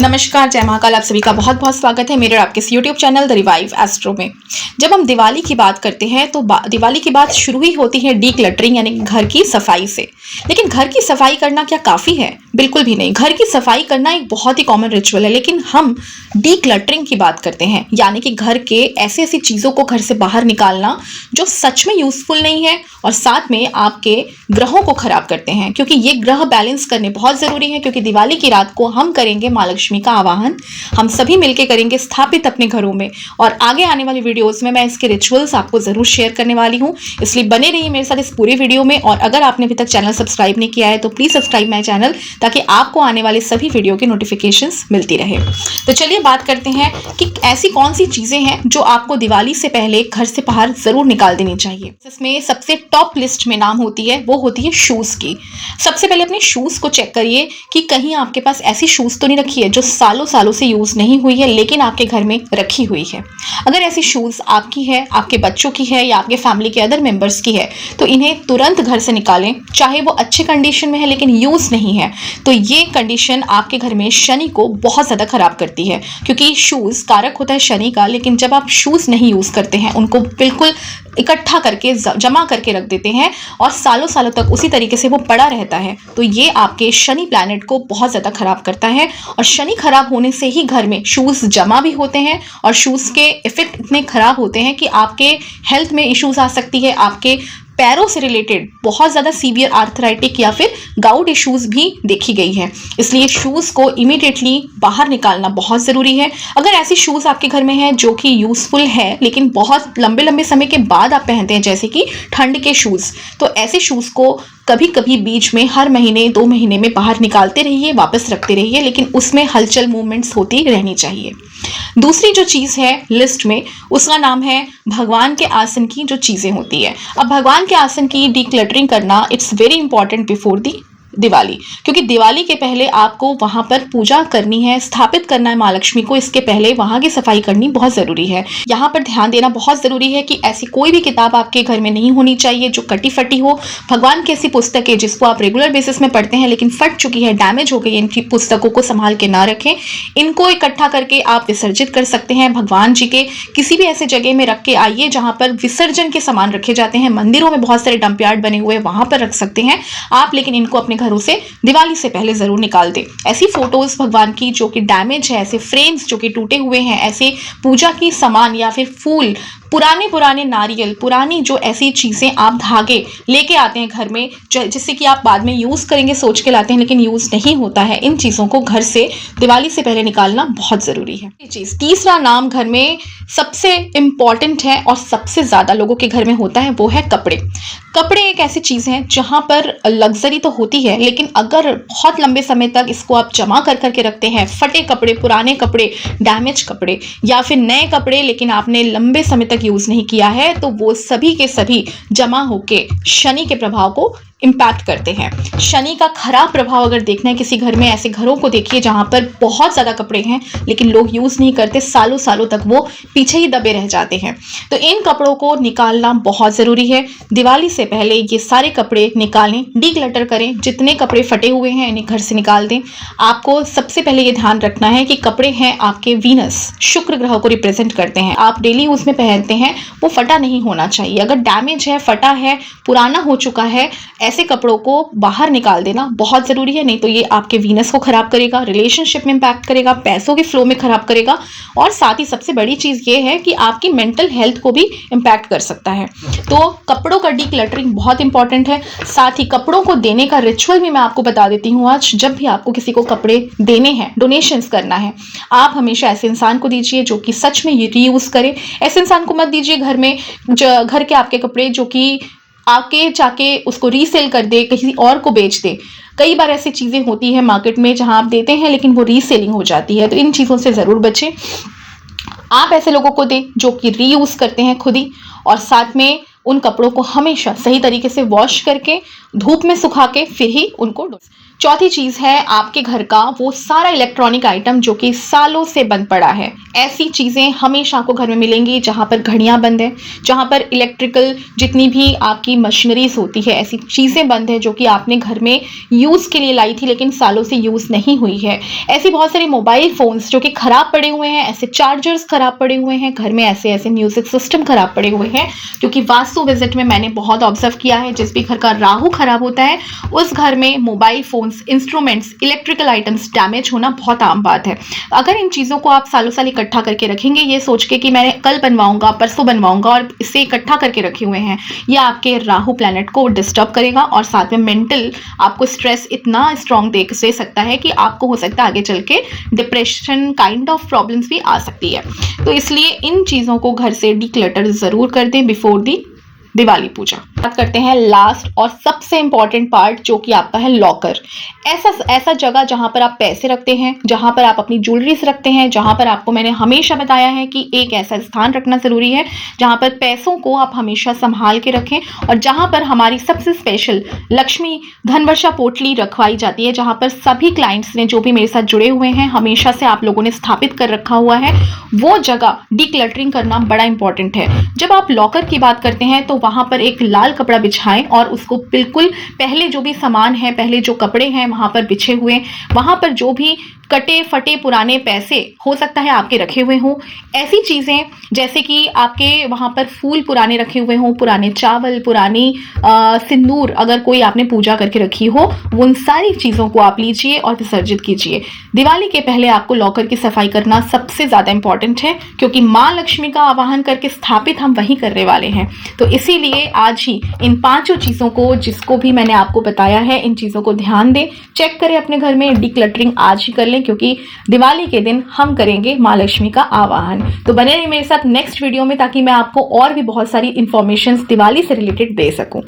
नमस्कार, जय महाकाल। आप सभी का बहुत बहुत स्वागत है मेरे और आपके इस YouTube channel the revive astro में। जब हम दिवाली की बात करते हैं तो दिवाली की बात शुरू ही होती है डी क्लटरिंग यानी घर की सफाई से। लेकिन घर की सफाई करना क्या काफ़ी है? बिल्कुल भी नहीं। घर की सफाई करना एक बहुत ही कॉमन रिचुअल है, लेकिन हम डी क्लटरिंग की बात करते हैं, यानी कि घर के ऐसी ऐसी चीज़ों को घर से बाहर निकालना जो सच में यूजफुल नहीं है और साथ में आपके ग्रहों को खराब करते हैं, क्योंकि ये ग्रह बैलेंस करने बहुत ज़रूरी है। क्योंकि दिवाली की रात को हम करेंगे माँ लक्ष्मी का आवाहन, हम सभी मिलकर करेंगे स्थापित अपने घरों में, और आगे आने वाली वीडियोस में मैं इसके रिचुअल्स आपको ज़रूर शेयर करने वाली हूँ। इसलिए बने रहिए मेरे साथ इस पूरे वीडियो में। और अगर आपने अभी तक चैनल सब्सक्राइब नहीं किया है तो प्लीज़ सब्सक्राइब माई चैनल, ताकि आपको आने वाले सभी वीडियो की नोटिफिकेशंस मिलती रहे। तो चलिए बात करते हैं कि ऐसी कौन सी चीज़ें हैं जो आपको दिवाली से पहले घर से बाहर ज़रूर निकाल देनी चाहिए। इसमें सबसे टॉप लिस्ट में नाम होती है, वो होती है शूज़ की। सबसे पहले अपने शूज़ को चेक करिए कि कहीं आपके पास ऐसी शूज़ तो नहीं रखी है जो सालों सालों से यूज़ नहीं हुई है लेकिन आपके घर में रखी हुई है। अगर ऐसी शूज़ आपकी है, आपके बच्चों की है या आपके फैमिली के अदर मेंबर्स की है, तो इन्हें तुरंत घर से निकालें। चाहे वो अच्छे कंडीशन में है लेकिन यूज़ नहीं है, तो ये कंडीशन आपके घर में शनि को बहुत ज़्यादा खराब करती है। क्योंकि शूज़ कारक होता है शनि का, लेकिन जब आप शूज़ नहीं यूज़ करते हैं, उनको बिल्कुल इकट्ठा करके जमा करके रख देते हैं और सालों सालों तक उसी तरीके से वो पड़ा रहता है, तो ये आपके शनि प्लैनेट को बहुत ज़्यादा खराब करता है। और शनि खराब होने से ही घर में शूज़ जमा भी होते हैं और शूज़ के इफेक्ट इतने खराब होते हैं कि आपके हेल्थ में इश्यूज आ सकती है। आपके पैरों से रिलेटेड बहुत ज़्यादा सीवियर आर्थराइटिक या फिर गाउट इश्यूज भी देखी गई है। इसलिए शूज़ को इमीडिएटली बाहर निकालना बहुत ज़रूरी है। अगर ऐसी शूज़ आपके घर में है जो कि यूज़फुल है लेकिन बहुत लंबे लंबे समय के बाद आप पहनते हैं, जैसे कि ठंड के शूज़, तो ऐसे शूज़ को कभी कभी बीच में हर महीने 2 महीने में बाहर निकालते रहिए, वापस रखते रहिए, लेकिन उसमें हलचल मूवमेंट्स होती रहनी चाहिए। दूसरी जो चीज़ है लिस्ट में, उसका नाम है भगवान के आसन की जो चीज़ें होती है। अब भगवान के आसन की डीक्लटरिंग करना it's very important before the Diwali, क्योंकि दिवाली के पहले आपको वहां पर पूजा करनी है, स्थापित करना है माँ लक्ष्मी को। इसके पहले वहां की सफाई करनी बहुत ज़रूरी है। यहाँ पर ध्यान देना बहुत ज़रूरी है कि ऐसी कोई भी किताब आपके घर में नहीं होनी चाहिए जो कटी फटी हो। भगवान की ऐसी पुस्तकें जिसको आप रेगुलर बेसिस में पढ़ते हैं लेकिन फट चुकी है, डैमेज हो गई है, इनकी पुस्तकों को संभाल के ना रखें। इनको इकट्ठा करके आप विसर्जित कर सकते हैं। भगवान जी के किसी भी ऐसे जगह में रख के आइए जहाँ पर विसर्जन के सामान रखे जाते हैं। मंदिरों में बहुत सारे डंप यार्ड बने हुए हैं, वहां पर रख सकते हैं आप, लेकिन इनको अपने घरों से दिवाली से पहले जरूर निकाल दें। ऐसी फोटोज भगवान की जो कि डैमेज है, ऐसे फ्रेम्स जो कि टूटे हुए हैं, ऐसे पूजा की सामान या फिर फूल, पुराने नारियल, पुरानी जो ऐसी चीज़ें आप धागे लेके आते हैं घर में जिससे कि आप बाद में यूज़ करेंगे सोच के लाते हैं लेकिन यूज़ नहीं होता है, इन चीज़ों को घर से दिवाली से पहले निकालना बहुत ज़रूरी है। ये चीज़ तीसरा नाम घर में सबसे इम्पॉर्टेंट है और सबसे ज़्यादा लोगों के घर में होता है, वो है कपड़े। कपड़े एक ऐसी चीज़ है जहाँ पर लग्जरी तो होती है, लेकिन अगर बहुत लंबे समय तक इसको आप जमा कर करके रखते हैं, फटे कपड़े, पुराने कपड़े, डैमेज कपड़े या फिर नए कपड़े लेकिन आपने लंबे समय तक यूज़ नहीं किया है, तो वो सभी के सभी जमा होके शनि के प्रभाव को इम्पैक्ट करते हैं। शनि का खराब प्रभाव अगर देखना है किसी घर में, ऐसे घरों को देखिए जहां पर बहुत ज़्यादा कपड़े हैं लेकिन लोग यूज़ नहीं करते, सालों सालों तक वो पीछे ही दबे रह जाते हैं। तो इन कपड़ों को निकालना बहुत ज़रूरी है। दिवाली से पहले ये सारे कपड़े निकालें, डीक्लटर करें। जितने कपड़े फटे हुए हैं इन्हें घर से निकाल दें। आपको सबसे पहले ये ध्यान रखना है कि कपड़े हैं आपके वीनस, शुक्र ग्रह को रिप्रेजेंट करते हैं। आप डेली यूज़ में पहनते हैं, वो फटा नहीं होना चाहिए। अगर डैमेज है, फटा है, पुराना हो चुका है, ऐसे कपड़ों को बाहर निकाल देना बहुत ज़रूरी है। नहीं तो ये आपके वीनस को खराब करेगा, रिलेशनशिप में इम्पैक्ट करेगा, पैसों के फ्लो में खराब करेगा, और साथ ही सबसे बड़ी चीज़ ये है कि आपकी मेंटल हेल्थ को भी इम्पैक्ट कर सकता है। तो कपड़ों का डीक्लटरिंग बहुत इंपॉर्टेंट है। साथ ही कपड़ों को देने का रिचुअल भी मैं आपको बता देती हूँ आज। जब भी आपको किसी को कपड़े देने हैं, डोनेशंस करना है, आप हमेशा ऐसे इंसान को दीजिए जो कि सच में रीयूज़ करे। ऐसे इंसान को मत दीजिए घर में घर के आपके कपड़े जो कि आके जाके उसको रीसेल कर दे, किसी और को बेच दे। कई बार ऐसी चीज़ें होती है मार्केट में जहां आप देते हैं लेकिन वो रीसेलिंग हो जाती है, तो इन चीज़ों से ज़रूर बचें। आप ऐसे लोगों को दें जो कि रीयूज़ करते हैं खुद ही, और साथ में उन कपड़ों को हमेशा सही तरीके से वॉश करके धूप में सुखा के फिर ही उनको। चौथी चीज़ है आपके घर का वो सारा इलेक्ट्रॉनिक आइटम जो कि सालों से बंद पड़ा है। ऐसी चीज़ें हमेशा आपको घर में मिलेंगी जहाँ पर घड़ियाँ बंद है, जहाँ पर इलेक्ट्रिकल जितनी भी आपकी मशीनरीज होती है, ऐसी चीज़ें बंद है जो कि आपने घर में यूज़ के लिए लाई थी लेकिन सालों से यूज़ नहीं हुई है। ऐसी बहुत सारे मोबाइल फ़ोन्स जो कि ख़राब पड़े हुए हैं, ऐसे चार्जर्स ख़राब पड़े हुए हैं घर में, ऐसे ऐसे म्यूज़िक सिस्टम ख़राब पड़े हुए हैं, क्योंकि वास्तु विजिट में मैंने बहुत ऑब्जर्व किया है जिस भी घर का राहु खराब होता है उस घर में mobile phones, instruments, electrical items damage होना बहुत आम बात है। अगर इन चीज़ों को आप सालों साल इकट्ठा करके रखेंगे ये सोच के कि मैंने कल बनवाऊंगा, परसों बनवाऊंगा और इसे इकट्ठा करके रखे हुए हैं, यह आपके राहु प्लैनेट को डिस्टर्ब करेगा और साथ में मेंटल आपको स्ट्रेस इतना स्ट्रॉन्ग दे सकता है कि आपको हो सकता है आगे चल के डिप्रेशन काइंड ऑफ प्रॉब्लम्स भी आ सकती है। तो इसलिए इन चीज़ों को घर से डिक्लटर ज़रूर कर दें बिफोर दी दिवाली पूजा। बात करते हैं लास्ट और सबसे इंपॉर्टेंट पार्ट जो कि आपका है लॉकर। ऐसा जगह जहां पर आप पैसे रखते हैं, जहां पर आप अपनी ज्वेलरीज रखते हैं, जहां पर आपको मैंने हमेशा बताया है कि एक ऐसा स्थान रखना जरूरी है जहां पर पैसों को आप हमेशा संभाल के रखें और जहां पर हमारी सबसे स्पेशल लक्ष्मी धनवर्षा पोटली रखवाई जाती है, जहां पर सभी क्लाइंट्स ने जो भी मेरे साथ जुड़े हुए हैं हमेशा से आप लोगों ने स्थापित कर रखा हुआ है, वो जगह डिक्लटरिंग करना बड़ा इंपॉर्टेंट है। जब आप लॉकर की बात करते हैं तो वहां पर एक लाल कपड़ा बिछाएं और उसको बिल्कुल पहले जो भी सामान है, पहले जो कपड़े हैं वहां पर बिछे हुए, वहां पर जो भी कटे फटे पुराने पैसे हो सकता है आपके रखे हुए हों, ऐसी चीज़ें जैसे कि आपके वहाँ पर फूल पुराने रखे हुए हों, पुराने चावल, पुरानी सिंदूर अगर कोई आपने पूजा करके रखी हो, उन सारी चीज़ों को आप लीजिए और विसर्जित कीजिए। दिवाली के पहले आपको लॉकर की सफाई करना सबसे ज़्यादा इंपॉर्टेंट है क्योंकि माँ लक्ष्मी का आवाहन करके स्थापित हम वही करने वाले हैं। तो इसीलिए आज ही इन 5 चीज़ों को, जिसको भी मैंने आपको बताया है, इन चीज़ों को ध्यान दें, चेक करें अपने घर में, डिक्लटरिंग आज ही कर लें क्योंकि दिवाली के दिन हम करेंगे माँ लक्ष्मी का आवाहन। तो बने रहिए मेरे साथ नेक्स्ट वीडियो में ताकि मैं आपको और भी बहुत सारी इंफॉर्मेशन दिवाली से रिलेटेड दे सकूं।